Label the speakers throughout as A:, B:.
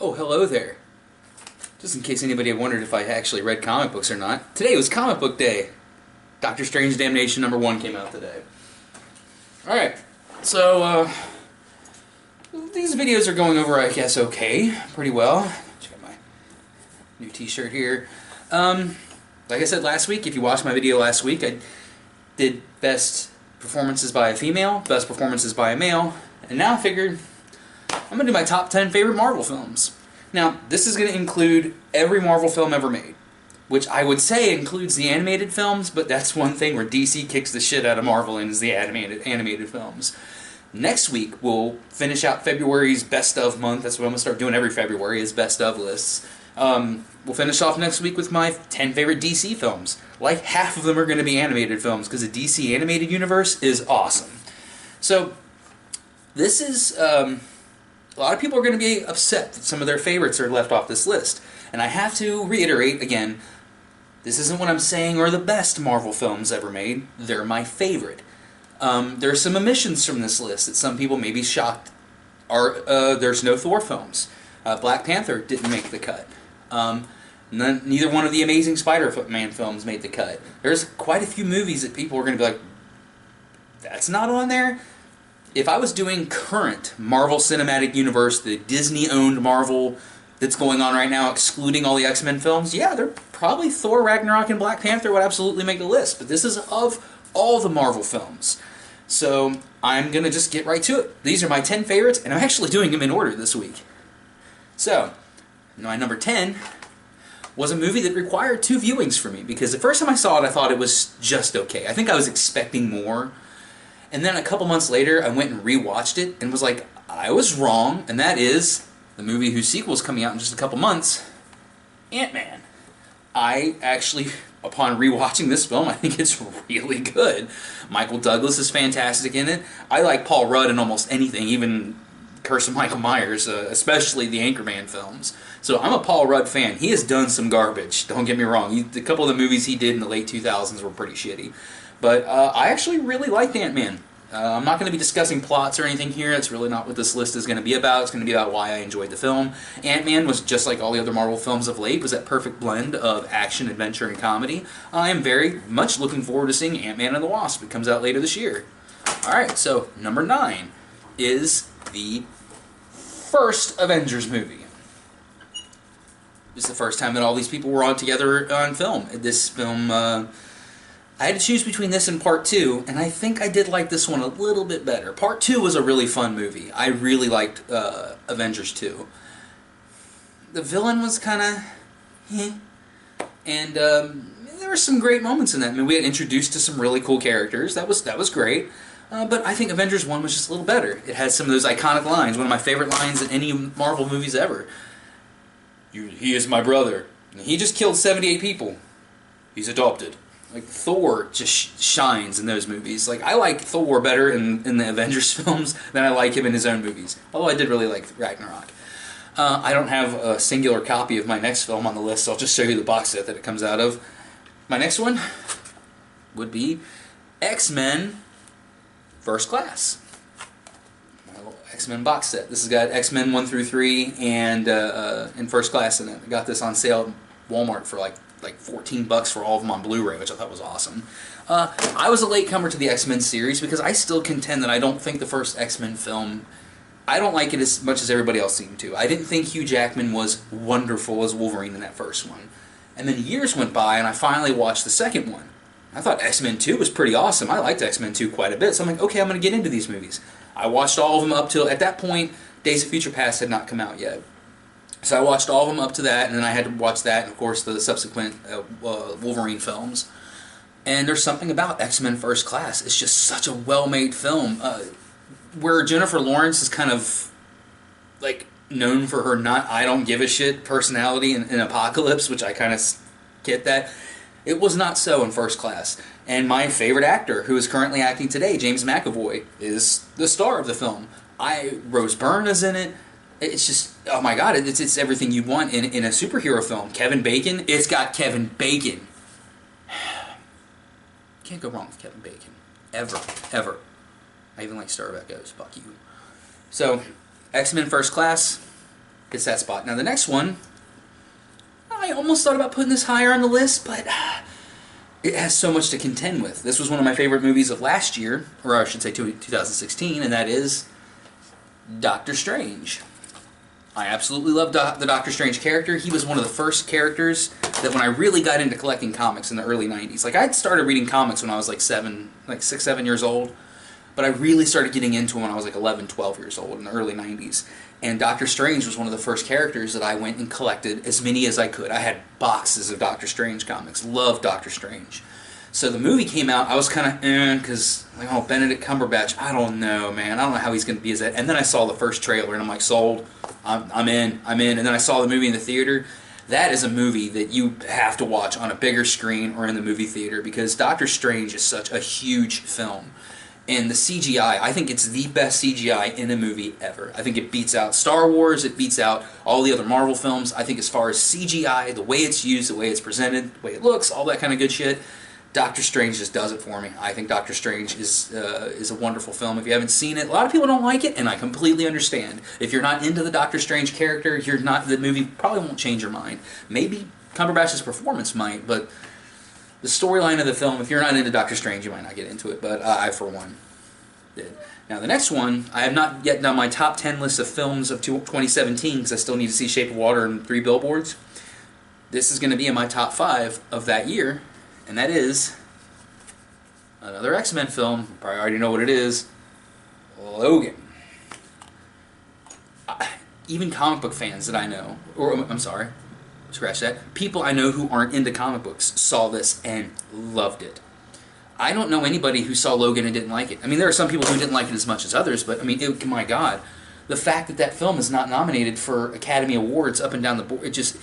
A: Oh, hello there. Just in case anybody had wondered if I actually read comic books or not, today was comic book day. Doctor Strange Damnation #1 came out today. Alright, so these videos are going over, I guess, okay, pretty well. Check out my new t-shirt here. Like I said last week, if you watched my video last week, I did best performances by a female, best performances by a male, and now I figured I'm going to do my top 10 favorite Marvel films. Now, this is going to include every Marvel film ever made, which I would say includes the animated films, but that's one thing where DC kicks the shit out of Marvel in is the animated films. Next week, we'll finish out February's best of month. That's what I'm going to start doing every February, is best of lists. We'll finish off next week with my 10 favorite DC films. Like half of them are going to be animated films, because the DC animated universe is awesome. So, this is... a lot of people are going to be upset that some of their favorites are left off this list. And I have to reiterate, again, this isn't what I'm saying are the best Marvel films ever made. They're my favorite. There are some omissions from this list that some people may be shocked. There's no Thor films. Black Panther didn't make the cut. Neither one of the Amazing Spider-Man films made the cut. There's quite a few movies that people are going to be like, that's not on there? If I was doing current Marvel Cinematic Universe, the Disney-owned Marvel that's going on right now, excluding all the X-Men films, yeah, they're probably Thor, Ragnarok, and Black Panther would absolutely make the list. But this is of all the Marvel films. So I'm going to just get right to it. These are my 10 favorites, and I'm actually doing them in order this week. So, my number 10 was a movie that required 2 viewings for me, because the first time I saw it, I thought it was just okay. I think I was expecting more. And then a couple months later, I went and rewatched it and was like, I was wrong, and that is the movie whose sequel is coming out in just a couple months, AntMan. I actually, upon rewatching this film, I think it's really good. Michael Douglas is fantastic in it. I like Paul Rudd in almost anything, even Curse of Michael Myers, especially the Anchorman films. So I'm a Paul Rudd fan. He has done some garbage, don't get me wrong. A couple of the movies he did in the late 2000s were pretty shitty. But I actually really liked AntMan. I'm not going to be discussing plots or anything here. That's really not what this list is going to be about. It's going to be about why I enjoyed the film. AntMan was just like all the other Marvel films of late, was that perfect blend of action, adventure, and comedy. I am very much looking forward to seeing Ant-Man and the Wasp. It comes out later this year. Alright, so number 9 is the first Avengers movie. This is the first time that all these people were on together on film. This film... I had to choose between this and Part 2, and I think I did like this one a little bit better. Part 2 was a really fun movie. I really liked Avengers 2. The villain was kind of... And there were some great moments in that. I mean, we had introduced to some really cool characters. That was great. But I think Avengers 1 was just a little better. It had some of those iconic lines. One of my favorite lines in any Marvel movies ever. He is my brother. He just killed 78 people. He's adopted. Like, Thor just shines in those movies. Like, I like Thor better in the Avengers films than I like him in his own movies. Although I did really like Ragnarok. I don't have a singular copy of my next film on the list, so I'll just show you the box set that it comes out of. My next one would be X-Men First Class. My little X-Men box set. This has got X-Men 1 through 3 and First Class in it. I got this on sale at Walmart for like $14 for all of them on Blu-ray, which I thought was awesome. I was a latecomer to the X-Men series because I still contend that I don't think the first X-Men film, I don't like it as much as everybody else seemed to. I didn't think Hugh Jackman was wonderful as Wolverine in that first one. And then years went by and I finally watched the second one. I thought X-Men 2 was pretty awesome. I liked X-Men 2 quite a bit, so I'm like, okay, I'm going to get into these movies. I watched all of them up till, at that point, Days of Future Past had not come out yet. So I watched all of them up to that, and then I had to watch that, and of course the subsequent Wolverine films. And there's something about X-Men First Class. It's just such a well-made film. Where Jennifer Lawrence is kind of, like, known for her not I don't give a shit personality in Apocalypse, which I kind of get that. It was not so in First Class. And my favorite actor, who is currently acting today, James McAvoy, is the star of the film. Rose Byrne is in it. It's just, oh my god, it's everything you want in a superhero film. Kevin Bacon, it's got Kevin Bacon. Can't go wrong with Kevin Bacon. Ever. Ever. I even like Starbuck Goes, fuck you. So, X-Men First Class, hits that spot. Now the next one, I almost thought about putting this higher on the list, but it has so much to contend with. This was one of my favorite movies of last year, or I should say 2016, and that is Doctor Strange. I absolutely love the Doctor Strange character. He was one of the first characters that when I really got into collecting comics in the early 90s. Like, I'd started reading comics when I was like 6, 7 years old, but I really started getting into them when I was like 11, 12 years old in the early 90s. And Doctor Strange was one of the first characters that I went and collected as many as I could. I had boxes of Doctor Strange comics. Loved Doctor Strange. So the movie came out, I was kind of, because, like, oh, Benedict Cumberbatch, I don't know, man. I don't know how he's going to be as that. And then I saw the first trailer, and I'm like, sold. I'm in. And then I saw the movie in the theater. That is a movie that you have to watch on a bigger screen or in the movie theater, because Doctor Strange is such a huge film. And the CGI, I think it's the best CGI in a movie ever. I think it beats out Star Wars, it beats out all the other Marvel films. I think as far as CGI, the way it's used, the way it's presented, the way it looks, all that kind of good shit, Doctor Strange just does it for me. I think Doctor Strange is a wonderful film. If you haven't seen it, a lot of people don't like it, and I completely understand. If you're not into the Doctor Strange character, the movie probably won't change your mind. Maybe Cumberbatch's performance might, but the storyline of the film, if you're not into Doctor Strange, you might not get into it, but I, for one, did. Now, the next one, I have not yet done my top 10 list of films of 2017, because I still need to see Shape of Water and 3 Billboards. This is going to be in my top 5 of that year, and that is another X-Men film. You probably already know what it is. Logan. Even comic book fans that I know, or I'm sorry, scratch that, people I know who aren't into comic books saw this and loved it. I don't know anybody who saw Logan and didn't like it. I mean, there are some people who didn't like it as much as others, but I mean, my God, the fact that that film is not nominated for Academy Awards up and down the board, it just...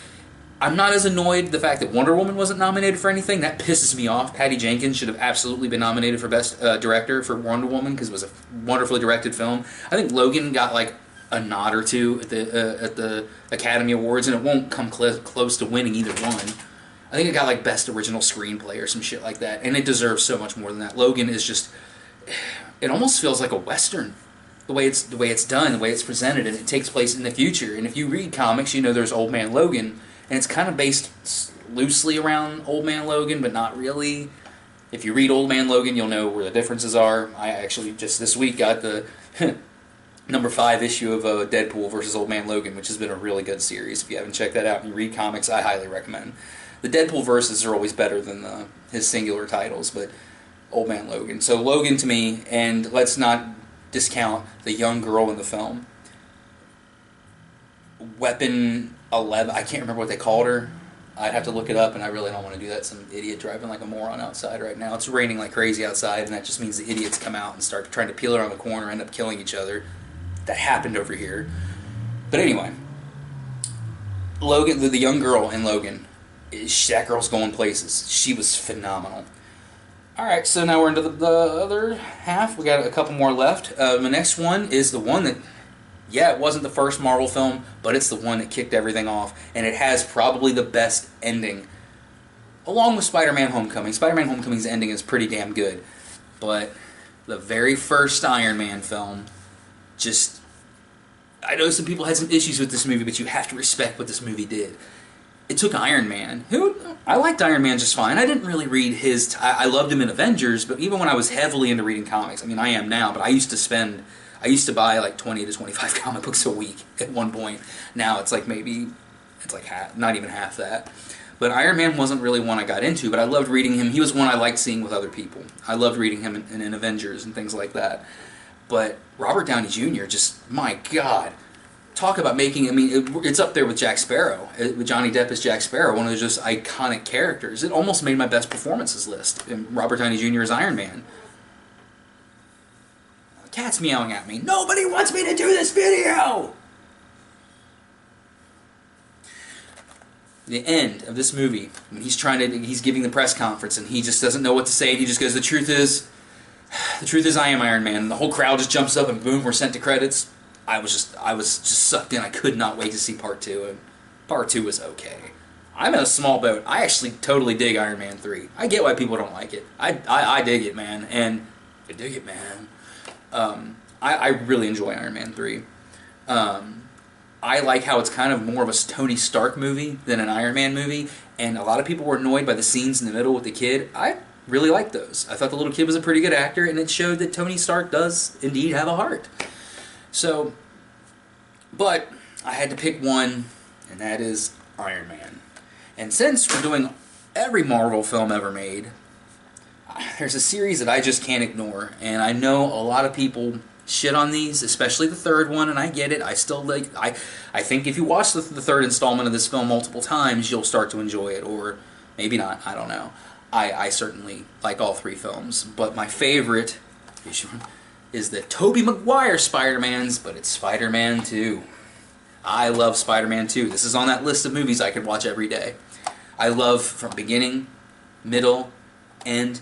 A: I'm not as annoyed the fact that Wonder Woman wasn't nominated for anything. That pisses me off. Patty Jenkins should have absolutely been nominated for Best Director for Wonder Woman, because it was a wonderfully directed film. I think Logan got like a nod or two at the Academy Awards, and it won't come close to winning either one. I think it got like Best Original Screenplay or some shit like that, and it deserves so much more than that. Logan is just... It almost feels like a Western. The way it's done, the way it's presented, and it takes place in the future. And if you read comics, you know there's Old Man Logan, and it's kind of based loosely around Old Man Logan, but not really. If you read Old Man Logan, you'll know where the differences are. I actually just this week got the number 5 issue of Deadpool versus Old Man Logan, which has been a really good series. If you haven't checked that out and you read comics, I highly recommend. The Deadpool verses are always better than his singular titles, but Old Man Logan. So Logan to me, and let's not discount the young girl in the film. Weapon 11, I can't remember what they called her. I'd have to look it up, and I really don't want to do that. Some idiot driving like a moron outside right now. It's raining like crazy outside, and that just means the idiots come out and start trying to peel around the corner and end up killing each other. That happened over here. But anyway, Logan, the young girl in Logan, that girl's going places. She was phenomenal. Alright, so now we're into the other half. We got a couple more left. The next one is the one that, yeah, it wasn't the first Marvel film, but it's the one that kicked everything off, and it has probably the best ending, along with Spider-Man Homecoming. Spider-Man Homecoming's ending is pretty damn good, but the very first Iron Man film, just... I know some people had some issues with this movie, but you have to respect what this movie did. It took Iron Man, who, I liked Iron Man just fine. I didn't really read his... I loved him in Avengers, but even when I was heavily into reading comics, I mean, I am now, but I used to buy like 20 to 25 comic books a week at one point. Now it's like half, not even half that. But Iron Man wasn't really one I got into, but I loved reading him. He was one I liked seeing with other people. I loved reading him in Avengers and things like that. But Robert Downey Jr., just, my God... Talk about making, I mean, it's up there with Jack Sparrow, with Johnny Depp as Jack Sparrow, one of those just iconic characters. It almost made my best performances list, and Robert Downey Jr. as Iron Man. The cat's meowing at me. Nobody wants me to do this video! The end of this movie, when he's giving the press conference, and he just doesn't know what to say, and he just goes, the truth is I am Iron Man, and the whole crowd just jumps up, and boom, we're sent to credits. I was just sucked in. I could not wait to see Part 2, and Part 2 was okay. I'm in a small boat. I actually totally dig Iron Man 3. I get why people don't like it. I dig it, man, and I dig it, man. I really enjoy Iron Man 3. I like how it's kind of more of a Tony Stark movie than an Iron Man movie, and a lot of people were annoyed by the scenes in the middle with the kid. I really liked those. I thought the little kid was a pretty good actor, and it showed that Tony Stark does indeed have a heart. So, but I had to pick one, and that is Iron Man. And since we're doing every Marvel film ever made, there's a series that I just can't ignore, and I know a lot of people shit on these, especially the third one, and I get it. I still like. I think if you watch the third installment of this film multiple times, you'll start to enjoy it, or maybe not. I don't know. I certainly like all three films, but my favorite is the Tobey Maguire Spider-Mans, but it's Spider-Man 2. I love Spider-Man 2. This is on that list of movies I could watch every day. I love from beginning, middle, end.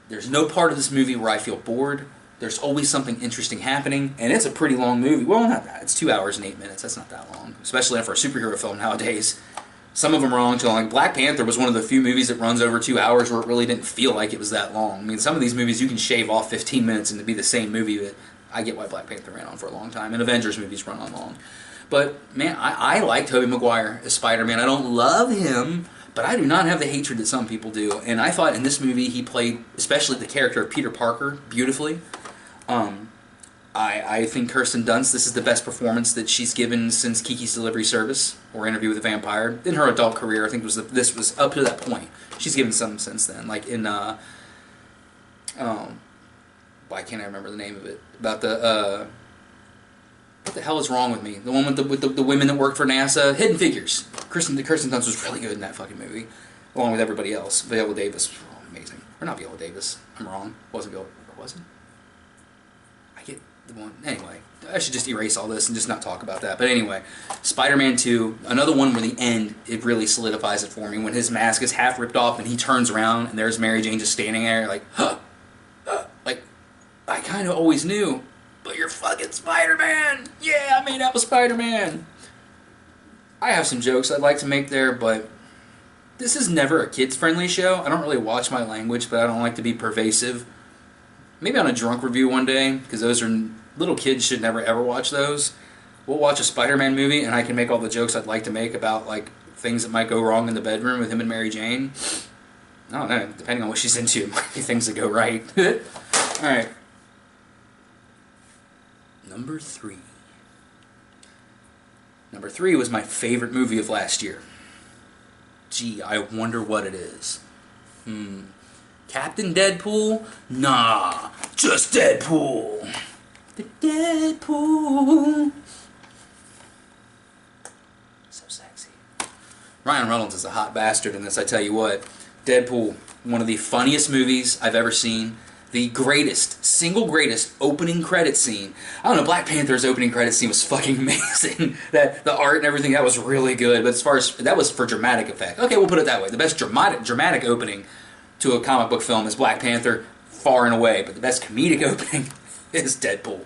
A: There's no part of this movie where I feel bored. There's always something interesting happening, and it's a pretty long movie. Well, not that. It's 2 hours and 8 minutes. That's not that long, especially for a superhero film nowadays. Some of them are long too long. Like Black Panther was one of the few movies that runs over 2 hours where it really didn't feel like it was that long. I mean, some of these movies you can shave off 15 minutes and it'd be the same movie, but I get why Black Panther ran on for a long time, and Avengers movies run on long. But, man, I like Tobey Maguire as Spider-Man. I don't love him, but I do not have the hatred that some people do. And I thought in this movie he played, especially the character of Peter Parker, beautifully. I think Kirsten Dunst, this is the best performance that she's given since Kiki's Delivery Service or Interview with a Vampire. In her adult career, I think this was up to that point. She's given some since then. Like in, why can't I remember the name of it? About the, what the hell is wrong with me? The one with the women that worked for NASA? Hidden Figures. Kirsten Dunst was really good in that fucking movie, along with everybody else. Viola Davis, oh, amazing. Or not Viola Davis. I'm wrong. Wasn't Viola? Was it? I get the one. Anyway, I should just erase all this and just not talk about that. But anyway, Spider-Man 2, another one where the end, it really solidifies it for me. When his mask is half ripped off and he turns around and there's Mary Jane just standing there like, huh, like, I kind of always knew. But you're fucking Spider-Man! Yeah, I made out with Spider-Man! I have some jokes I'd like to make there, but this is never a kids-friendly show. I don't really watch my language, but I don't like to be pervasive. Maybe on a drunk review one day, because those are... little kids should never ever watch those. We'll watch a Spider-Man movie, and I can make all the jokes I'd like to make about, like, things that might go wrong in the bedroom with him and Mary Jane. I don't know, depending on what she's into, it might be things that go right. Alright. Number 3. Number 3 was my favorite movie of last year. Gee, I wonder what it is. Captain Deadpool? Nah, just Deadpool. The Deadpool. So sexy. Ryan Reynolds is a hot bastard in this, I tell you what. Deadpool, one of the funniest movies I've ever seen. The greatest, single greatest opening credit scene. I don't know, Black Panther's opening credit scene was fucking amazing. That the art and everything, that was really good. But as far as, that was for dramatic effect. Okay, we'll put it that way. The best dramatic opening to a comic book film is Black Panther, far and away. But the best comedic opening is Deadpool.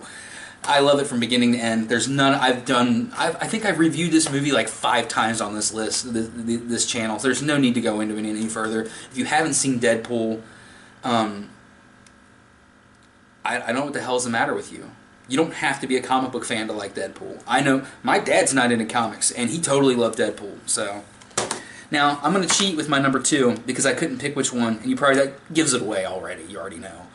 A: I love it from beginning to end. There's none I think I've reviewed this movie like 5 times on this list, this channel. So there's no need to go into it any further. If you haven't seen Deadpool, I don't know what the hell's the matter with you. You don't have to be a comic book fan to like Deadpool. I know my dad's not into comics, and he totally loved Deadpool. So now I'm going to cheat with my number 2 because I couldn't pick which one, and you probably, that gives it away already. You already know.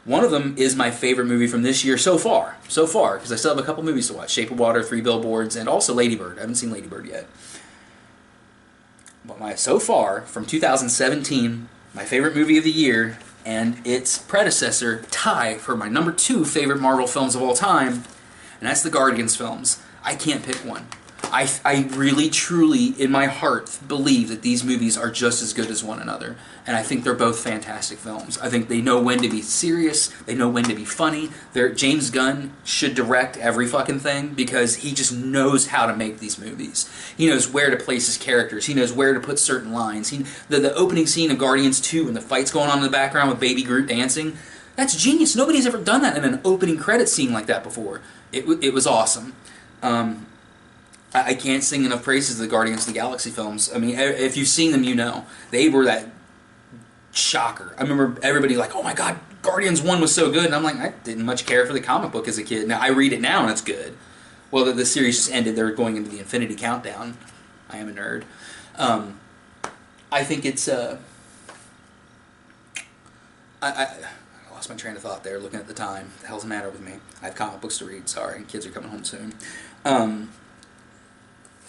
A: One of them is my favorite movie from this year so far, because I still have a couple movies to watch. Shape of Water, 3 Billboards, and also Lady Bird. I haven't seen Lady Bird yet. But so far, from 2017, my favorite movie of the year, and its predecessor tie for my number 2 favorite Marvel films of all time, and that's the Guardians films. I can't pick one. I really, truly, in my heart, believe that these movies are just as good as one another. And I think they're both fantastic films. I think they know when to be serious, they know when to be funny. James Gunn should direct every fucking thing because he just knows how to make these movies. He knows where to place his characters. He knows where to put certain lines. The opening scene of Guardians 2 and the fights going on in the background with Baby Groot dancing, that's genius. Nobody's ever done that in an opening credit scene like that before. It was awesome. I can't sing enough praises to the Guardians of the Galaxy films. I mean, if you've seen them, you know. They were that shocker. I remember everybody like, oh my god, Guardians 1 was so good. And I'm like, I didn't much care for the comic book as a kid. Now, I read it now and it's good. well, the series just ended. They're going into the Infinity Countdown. I am a nerd. I think it's I lost my train of thought there. Looking at the time, the hell's the matter with me? I have comic books to read. Sorry, kids are coming home soon.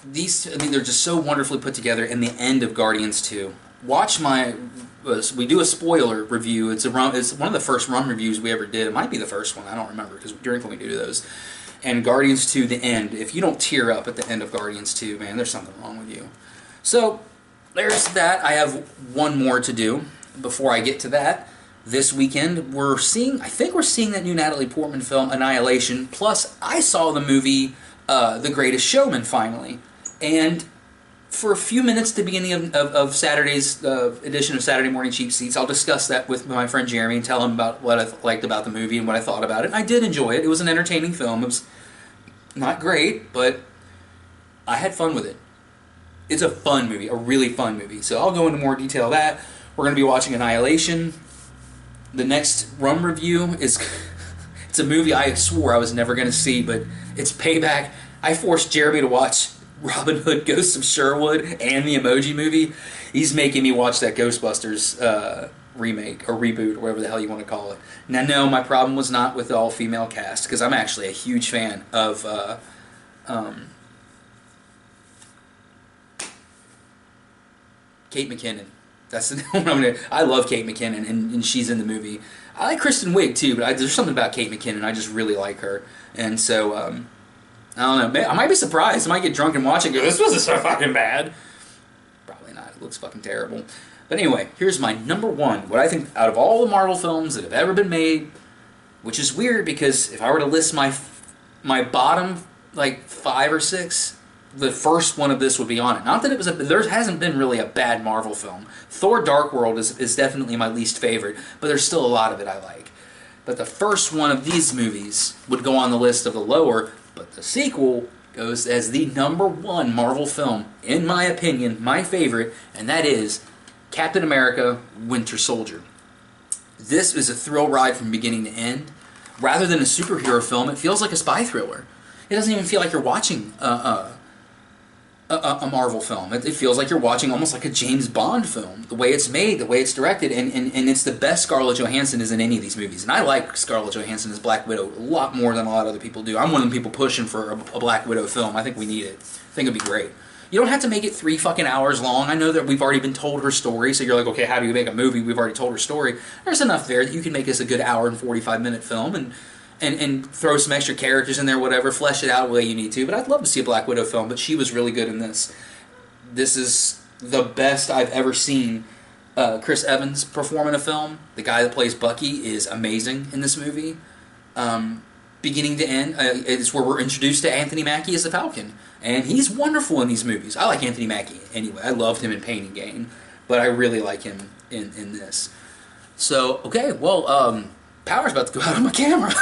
A: These, I mean, they're just so wonderfully put together. And the end of Guardians 2. Watch my. We do a spoiler review. It's one of the first run reviews we ever did. It might be the first one. I don't remember because during when we do those. And Guardians 2, the end. If you don't tear up at the end of Guardians 2, man, there's something wrong with you. So there's that. I have one more to do before I get to that. This weekend, I think we're seeing that new Natalie Portman film, Annihilation. Plus, I saw the movie The Greatest Showman finally. And for a few minutes at the beginning of Saturday's edition of Saturday Morning Cheap Seats, I'll discuss that with my friend Jeremy and tell him about what I liked about the movie and what I thought about it. And I did enjoy it. It was an entertaining film. It was not great, but I had fun with it. It's a fun movie, a really fun movie. So I'll go into more detail of that. We're going to be watching Annihilation. The next rum review is... it's a movie I swore I was never going to see, but it's Payback. I forced Jeremy to watch Robin Hood, Ghosts of Sherwood, and the Emoji Movie. He's making me watch that Ghostbusters remake, or reboot, or whatever the hell you want to call it. Now, no, my problem was not with the all-female cast, because I'm actually a huge fan of... Kate McKinnon. That's the one I'm gonna... I love Kate McKinnon, and she's in the movie. I like Kristen Wiig, too, but there's something about Kate McKinnon. I just really like her. And so... I don't know. I might be surprised. I might get drunk and watch it and go, this wasn't so fucking bad. Probably not. It looks fucking terrible. But anyway, here's my number one. What I think out of all the Marvel films that have ever been made, which is weird because if I were to list my bottom, like, 5 or 6, the first one of this would be on it. Not that it was there hasn't been really a bad Marvel film. Thor Dark World is definitely my least favorite, but there's still a lot of it I like. But the first one of these movies would go on the list of the lower. But the sequel goes as the number one Marvel film, in my opinion, my favorite, and that is Captain America: Winter Soldier. This is a thrill ride from beginning to end. Rather than a superhero film, it feels like a spy thriller. It doesn't even feel like you're watching a Marvel film. It feels like you're watching almost like a James Bond film. The way it's made, the way it's directed, and it's the best Scarlett Johansson is in any of these movies. And I like Scarlett Johansson as Black Widow a lot more than a lot of other people do. I'm one of the people pushing for a Black Widow film. I think we need it. I think it'd be great. You don't have to make it 3 fucking hours long. I know that we've already been told her story, so you're like, okay, how do you make a movie? We've already told her story. There's enough there that you can make this a good hour and 45-minute film, and throw some extra characters in there, whatever, flesh it out the way you need to. But I'd love to see a Black Widow film, but she was really good in this. This is the best I've ever seen Chris Evans perform in a film. The guy that plays Bucky is amazing in this movie. Beginning to end, it's where we're introduced to Anthony Mackie as the Falcon. And he's wonderful in these movies. I like Anthony Mackie anyway. I loved him in Pain and Gain. But I really like him in this. So, okay, well, power's about to go out on my camera.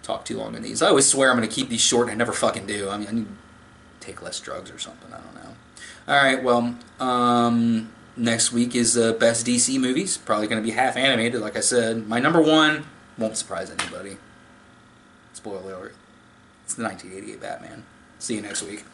A: Talk too long in these. I always swear I'm going to keep these short and I never fucking do. I mean, I need to take less drugs or something. I don't know. Alright, well, next week is Best DC Movies. Probably going to be half animated, like I said. My number one won't surprise anybody. Spoiler alert. It's the 1988 Batman. See you next week.